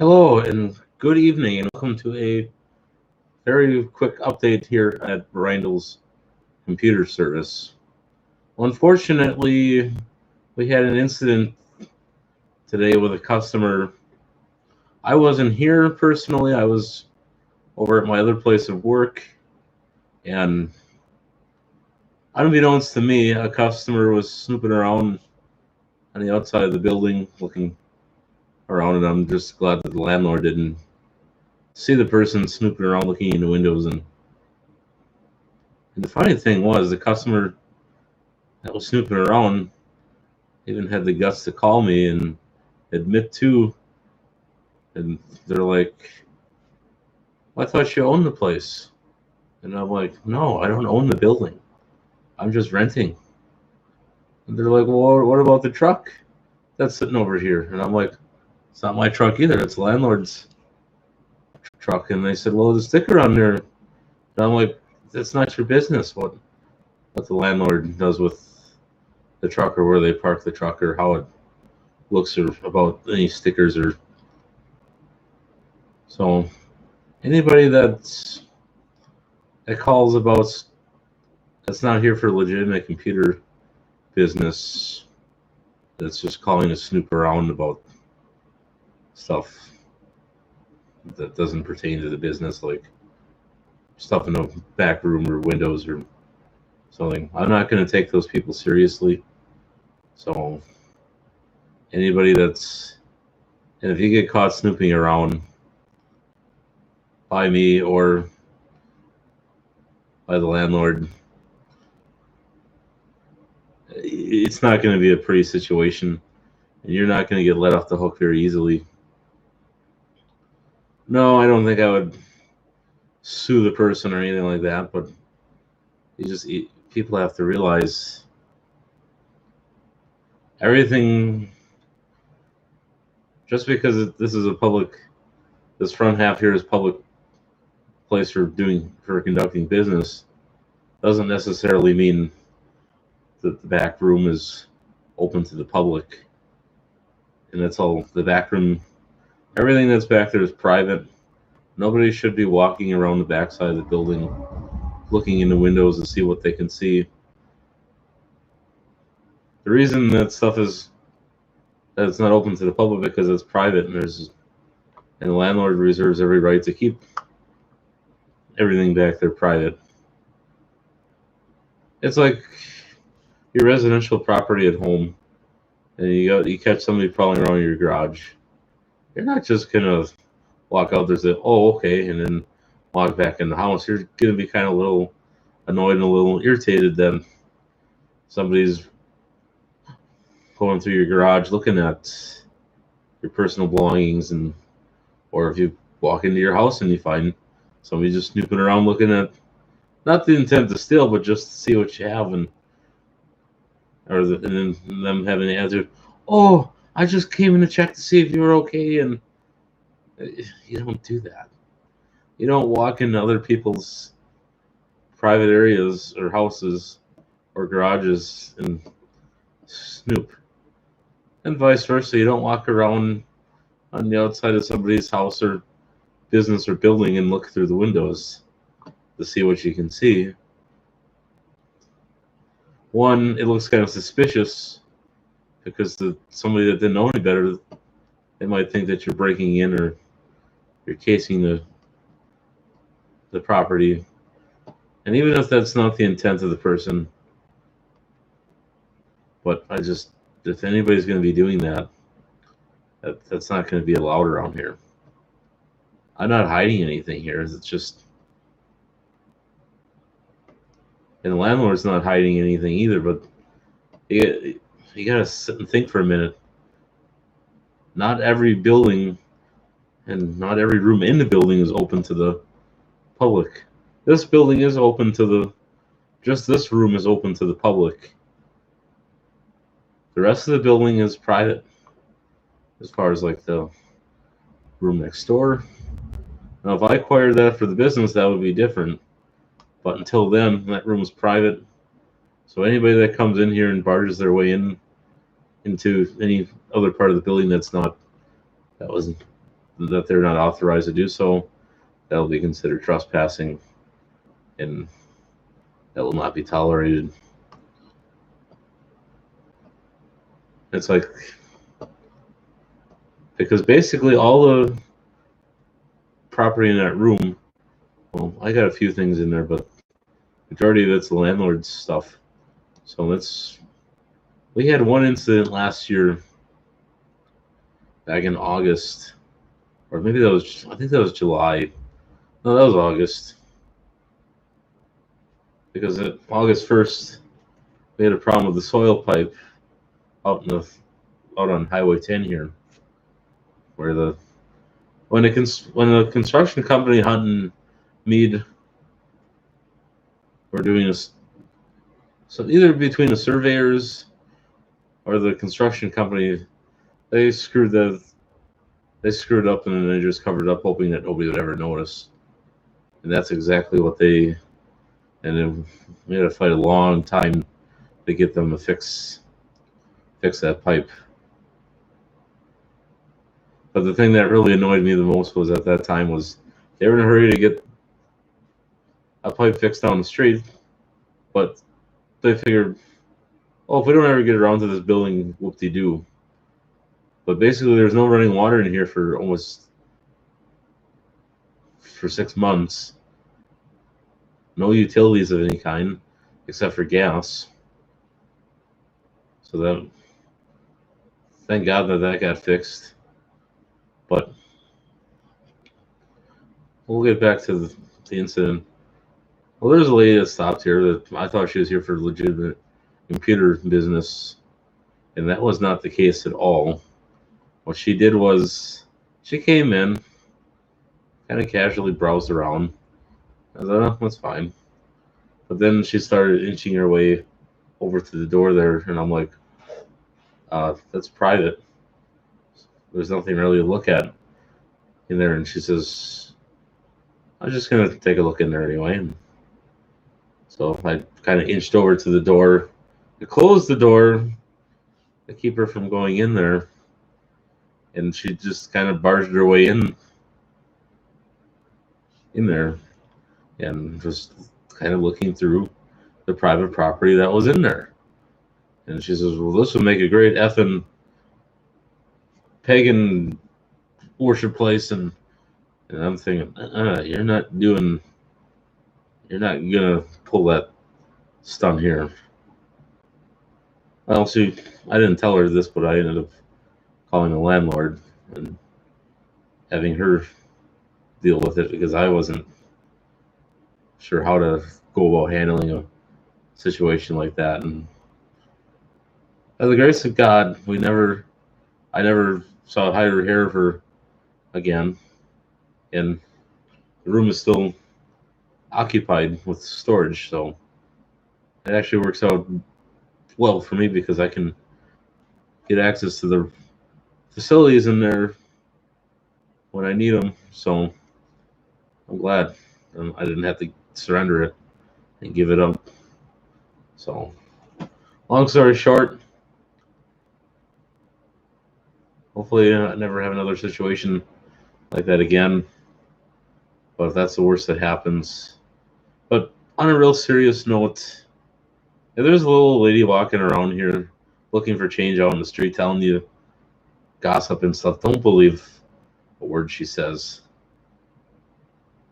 Hello and good evening, and welcome to a very quick update here at Rindle's Computer Service. Unfortunately, we had an incident today with a customer. I wasn't here personally, I was over at my other place of work, and unbeknownst to me, a customer was snooping around on the outside of the building looking around, and I'm just glad that the landlord didn't see the person snooping around looking in the windows. And the funny thing was, the customer that was snooping around even had the guts to call me and admit to, and they're like, well, I thought you owned the place. And I'm like, no, I don't own the building. I'm just renting. And they're like, well, what about the truck that's sitting over here? And I'm like, it's not my truck either. It's the landlord's truck. And they said, well, the sticker on there. And I'm like, that's not your business what the landlord does with the truck or where they park the truck or how it looks or about any stickers or so. Anybody that calls about that's not here for legitimate computer business, that's just calling to snoop around about stuff that doesn't pertain to the business, like stuff in the back room or windows or something. I'm not going to take those people seriously. So anybody and if you get caught snooping around by me or by the landlord, it's not going to be a pretty situation, and you're not going to get let off the hook very easily. No, I don't think I would sue the person or anything like that, but people have to realize everything. Just because this is this front half here is public place for conducting business, doesn't necessarily mean that the back room is open to the public. And that's all. The back room, everything that's back there is private. Nobody should be walking around the backside of the building looking in the windows to see what they can see. The reason that it's not open to the public because it's private, and the landlord reserves every right to keep everything back there private. It's like your residential property at home, and you catch somebody prowling around your garage. You're not just gonna walk out there and say, "Oh, okay," and then walk back in the house. You're gonna be kind of a little annoyed and a little irritated that somebody's going through your garage looking at your personal belongings, or if you walk into your house and you find somebody just snooping around looking at, not the intent to steal, but just to see what you have, and then them having the answer, "Oh, I just came in to check to see if you were okay," and you don't do that. You don't walk into other people's private areas or houses or garages and snoop, and vice versa. You don't walk around on the outside of somebody's house or business or building and look through the windows to see what you can see. One, it looks kind of suspicious because somebody that didn't know any better, they might think that you're breaking in or you're casing the property. And even if that's not the intent of the person, but if anybody's going to be doing that's not going to be allowed around here. I'm not hiding anything here. It's just, and the landlord's not hiding anything either. But you got to sit and think for a minute. Not every building and not every room in the building is open to the public. This building is open to just this room is open to the public. The rest of the building is private, as far as like the room next door. Now, if I acquired that for the business, that would be different. But until then, that room is private. So anybody that comes in here and barges their way into any other part of the building that that they're not authorized to do so, that'll be considered trespassing, and that will not be tolerated. It's like, because basically all the property in that room, well, I got a few things in there, but majority of it's the landlord's stuff. So we had one incident last year, back in August, or maybe I think that was July. No, that was August. Because August 1st, we had a problem with the soil pipe out on Highway 10 here, where when the construction company Hunt and Mead were doing this, so either between the surveyors or the construction company, they screwed up, and then they just covered it up, hoping that nobody would ever notice. And that's exactly what and then we had to fight a long time to get them to fix that pipe. But the thing that really annoyed me the most was at that time was they were in a hurry to get a pipe fixed down the street, but they figured, oh, if we don't ever get around to this building, whoop-de-doo. But basically, there's no running water in here for 6 months. No utilities of any kind, except for gas. So thank God that got fixed. But we'll get back to the incident. Well, there's a lady that stopped here that I thought she was here for legitimate computer business, and that was not the case at all. What she did was she came in, kind of casually browsed around. I thought, oh, that's fine. But then she started inching her way over to the door there, and I'm like, that's private. There's nothing really to look at in there. And she says, I'm just going to take a look in there anyway. And so I kind of inched over to the door to close the door to keep her from going in there. And she just kind of barged her way in there and just kind of looking through the private property that was in there. And she says, well, this would make a great effing pagan worship place. And I'm thinking, you're not gonna pull that stunt here. Well, I didn't tell her this, but I ended up calling the landlord and having her deal with it because I wasn't sure how to go about handling a situation like that. And by the grace of God, I never saw her hair of her again, and the room is still occupied with storage, so it actually works out well for me because I can get access to the facilities in there when I need them. So I'm glad I didn't have to surrender it and give it up. So long story short, hopefully I never have another situation like that again. But if that's the worst that happens. But on a real serious note, if there's a little lady walking around here looking for change out in the street telling you gossip and stuff, don't believe a word she says.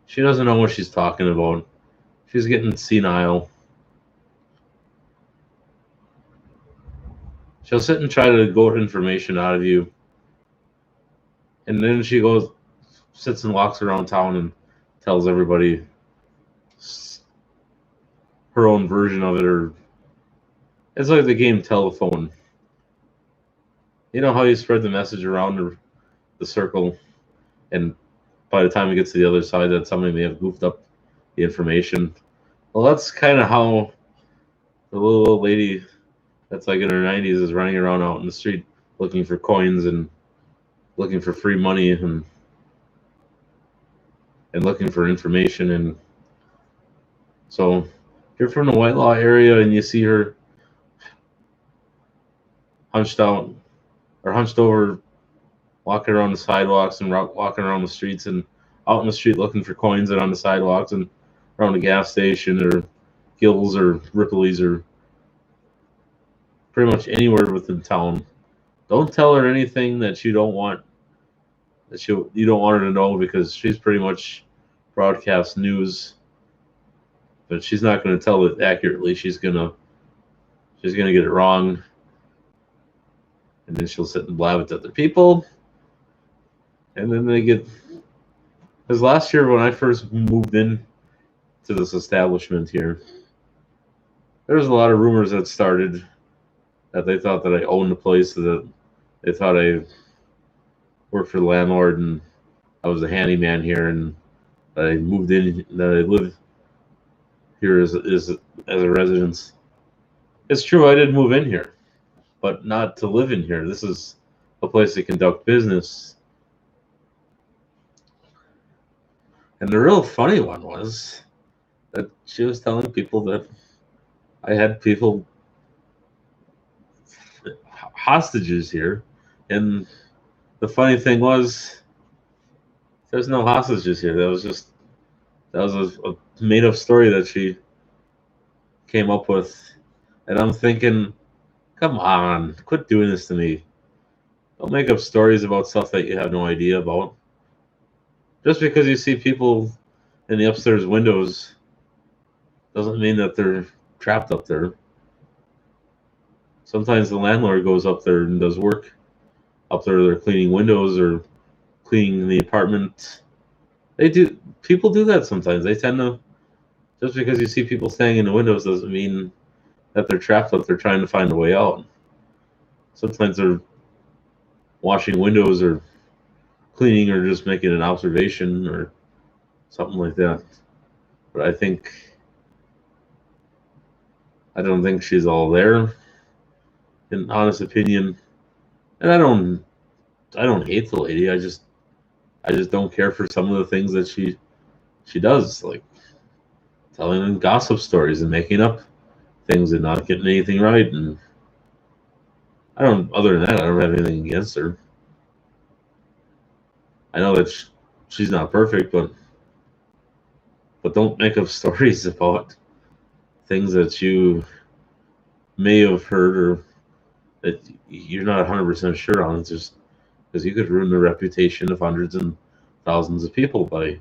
She doesn't know what she's talking about. She's getting senile. She'll sit and try to goad information out of you. And then she sits and walks around town and tells everybody her own version of it. Or it's like the game telephone. You know how you spread the message around the circle, and by the time it gets to the other side, that somebody may have goofed up the information. Well, that's kind of how the little old lady that's like in her 90s is running around out in the street looking for coins and looking for free money and looking for information. And so if you're from the Whitelaw area and you see her hunched over walking around the sidewalks and walking around the streets and out in the street looking for coins and on the sidewalks and around a gas station or Gills or Ripley's or pretty much anywhere within town. Don't tell her anything that you don't want you don't want her to know, because she's pretty much broadcast news, but she's not going to tell it accurately. She's gonna get it wrong, and then she'll sit and blab it to other people, and then they get. Because last year when I first moved in to this establishment here, there was a lot of rumors that started that they thought that I owned the place, that they thought I worked for the landlord and I was a handyman here, and that I moved in, that I live here as a residence. It's true, I did move in here, but not to live in here. This is a place to conduct business. And the real funny one was that she was telling people that I had people hostages here, and the funny thing was, there's no hostages here. That was a made up story that she came up with, and I'm thinking, come on, quit doing this to me. Don't make up stories about stuff that you have no idea about. Just because you see people in the upstairs windows doesn't mean that they're trapped up there. Sometimes the landlord goes up there and does work up there. They're cleaning windows or cleaning the apartment. People do that sometimes. They tend to, just because you see people staying in the windows doesn't mean that they're trapped up there trying to find a way out. Sometimes they're washing windows or cleaning or just making an observation or something like that. But I don't think she's all there, in honest opinion. And I don't hate the lady. I just don't care for some of the things that she does, like telling them gossip stories and making up things and not getting anything right. And other than that, I don't have anything against her. I know that she's not perfect, but don't make up stories about things that you may have heard or that you're not 100% sure on. It's just because you could ruin the reputation of hundreds and thousands of people by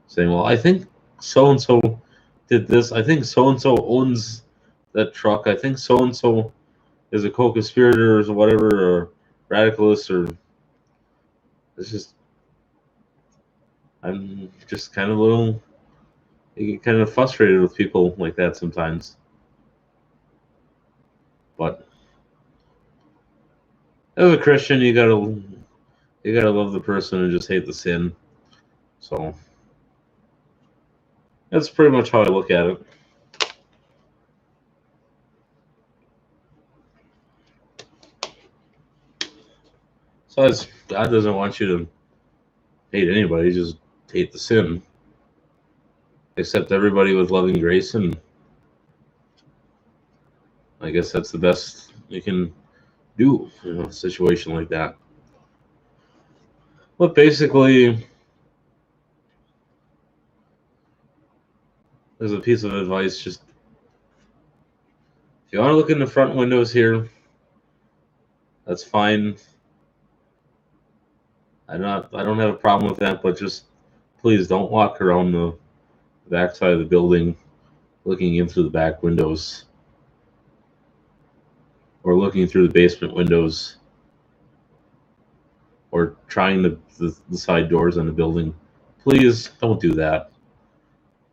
saying, well, I think so-and-so did this. I think so-and-so owns that truck. I think so-and-so is a co-conspirator or whatever, or radicalist, or it's just, I'm just kind of I get kind of frustrated with people like that sometimes. But as a Christian, you gotta love the person and just hate the sin. So that's pretty much how I look at it. So God doesn't want you to hate anybody, just hate the sin. Accept everybody with loving grace, and I guess that's the best you can do in a situation like that. But basically, there's a piece of advice: just if you want to look in the front windows here, that's fine. I don't have a problem with that, but just please don't walk around the back side of the building looking in through the back windows or looking through the basement windows or trying the side doors on the building. Please don't do that.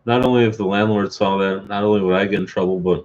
Not only if the landlord saw that, not only would I get in trouble, but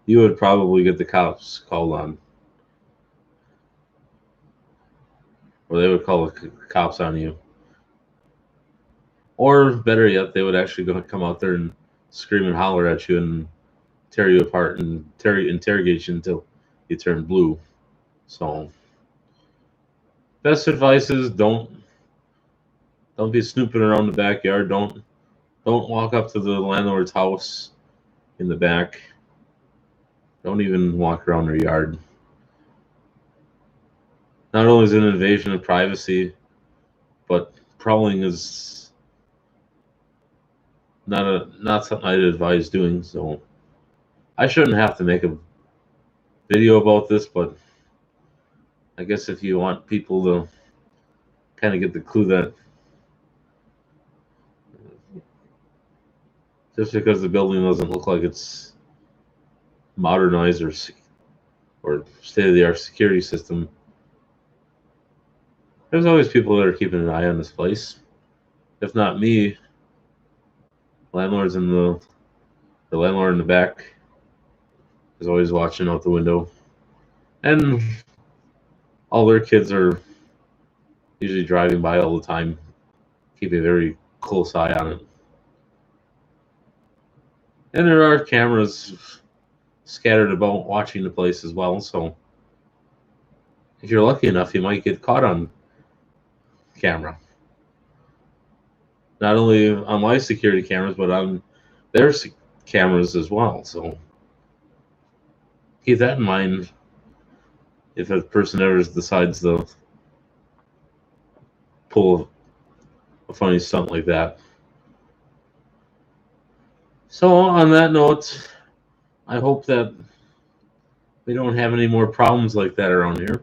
you would probably get the cops called on. Or they would call the cops on you. Or better yet, they would actually come out there and scream and holler at you and tear you apart and interrogate you until you turn blue. So best advice is don't be snooping around the backyard. Don't walk up to the landlord's house in the back. Don't even walk around their yard. not only is it an invasion of privacy, but prowling is not something I'd advise doing. So I shouldn't have to make a video about this, but I guess if you want people to kind of get the clue that just because the building doesn't look like it's modernized or state-of-the-art security system, there's always people that are keeping an eye on this place. If not me, landlords in the landlord in the back is always watching out the window, and all their kids are usually driving by all the time, keeping a very close eye on it. And there are cameras scattered about watching the place as well, so if you're lucky enough, you might get caught on camera. Not only on my security cameras, but on their cameras as well. So keep that in mind if a person ever decides to pull a funny stunt like that. So on that note, I hope that we don't have any more problems like that around here.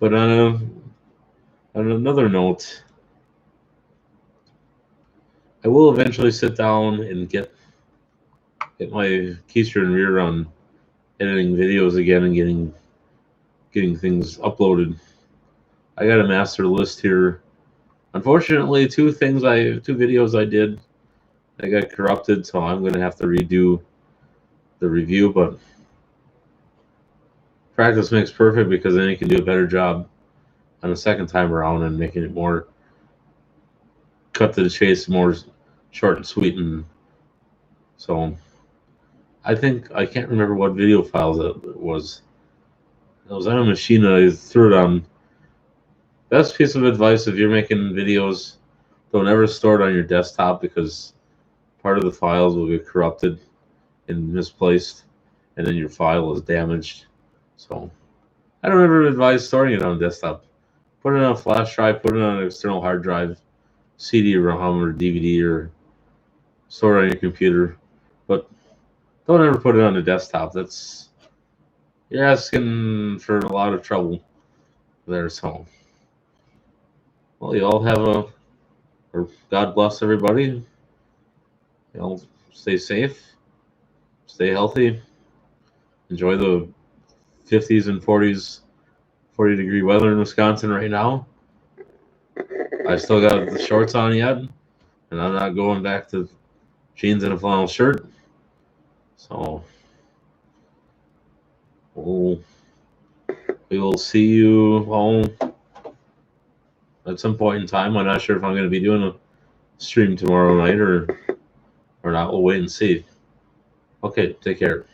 But on another note, I will eventually sit down and get my keister and rear on editing videos again and getting things uploaded. I got a master list here. Unfortunately, two videos I did, they got corrupted, so I'm gonna have to redo the review, but practice makes perfect, because then you can do a better job on the second time around and making it more cut to the chase, more short and sweet. And so I can't remember what video files it was. It was on a machine that I threw it on. Best piece of advice if you're making videos, don't ever store it on your desktop, because part of the files will get corrupted and misplaced, and then your file is damaged. So I don't ever advise storing it on a desktop. Put it on a flash drive, put it on an external hard drive, CD-ROM or DVD, or store it on your computer. But don't ever put it on a desktop. You're asking for a lot of trouble there. So, well, you all have or God bless everybody. You all stay safe, stay healthy, enjoy the 50s and 40s, 40-degree weather in Wisconsin right now. I still got the shorts on yet, and I'm not going back to jeans and a flannel shirt. So we will see you all at some point in time. I'm not sure if I'm going to be doing a stream tomorrow night or not. We'll wait and see. Okay, take care.